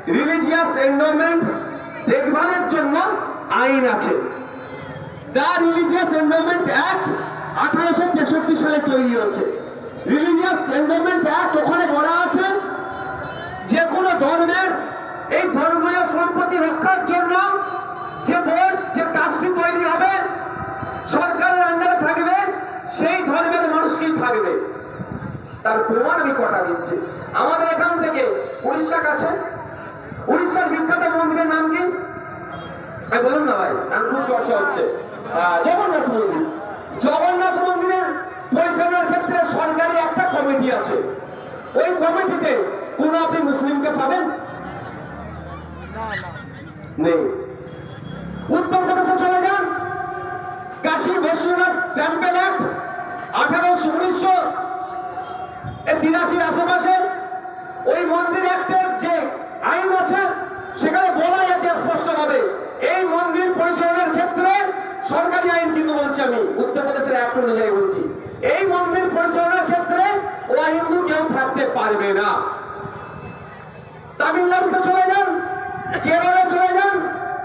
Religious endowment দেখভালের জন্য আইন আছে। দ্য রিলিজিয়াস এন্ডোমেন্ট অ্যাক্ট 1863 সালে তৈরি হয়েছে। রিলিজিয়াস এন্ডোমেন্ট অ্যাক্ট ওখানে বলা আছে যে কোনো ধর্মের এই ধর্মীয় সম্পত্তি রক্ষার জন্য যে বোর্ড, যে ট্রাস্টি তৈরি হবে, সরকারের আন্ডারে থাকবে, সেই ধর্মের মানুষকেই থাকবে। তার প্রমাণ আমি কটা দিচ্ছি। আমাদের এখান থেকে উড়িষ্যা কাছে, উড়িষ্যার বিখ্যাত মন্দিরের নাম কি বলুন না ভাই, খুব চর্চা হচ্ছে। জগন্নাথ মন্দির। জগন্নাথ মন্দিরের পরিচালনার ক্ষেত্রে সরকারি একটা কমিটি আছে। ওই কমিটিতে কোন আপনি মুসলিমকে পাবেন? নেই। উত্তরপ্রদেশে চলে যান, কাশী বিশ্বনাথ টেম্পল অ্যাক্ট 1983 আশেপাশে ওই মন্দির অ্যাক্টের যে আইন আছে সেখানে বলাই আছে স্পষ্টভাবে এই মন্দির পরিচালনার ক্ষেত্রে সরকারি আইন কিন্তু বলছি, আমি উত্তরপ্রদেশের অ্যাক্ট অনুযায়ী বলছি, এই মন্দির পরিচালনার ক্ষেত্রে ও হিন্দু কেউ থাকতে পারবে না। তামিলনাড়ুতে চলে যান, কেরলে চলে যান,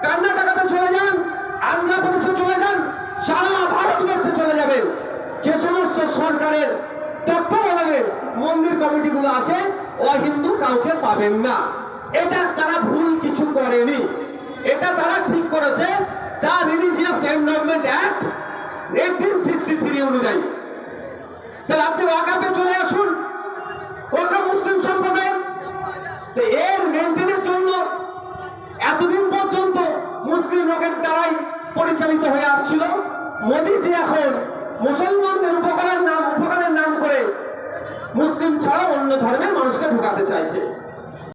কর্ণাটকাতে চলে যান, আন্ধ্রপ্রদেশে চলে যান, সারা ভারতবর্ষে চলে যাবেন, যে সমস্ত সরকারের তত্ত্বাবধানে মন্দির কমিটিগুলো আছে ও হিন্দু কাউকে পাবেন না। এটা তারা ভুল কিছু করেনি, এটা তারা ঠিক করেছে দ্য রিলিজিয়াস এন্ডোমেন্ট অ্যাক্ট 1863 অনুযায়ী। তাহলে আপনি ওয়াকাফে চলে আসুন, ওয়াকাফ মুসলিম সম্প্রদায়, এর মেনটেনের জন্য এতদিন পর্যন্ত মুসলিম লোকের দ্বারাই পরিচালিত হয়ে আসছিল। মোদীজি এখন মুসলমানদের উপকারের নাম করে মুসলিম ছাড়া অন্য ধর্মের মানুষকে ঢোকাতে চাইছে।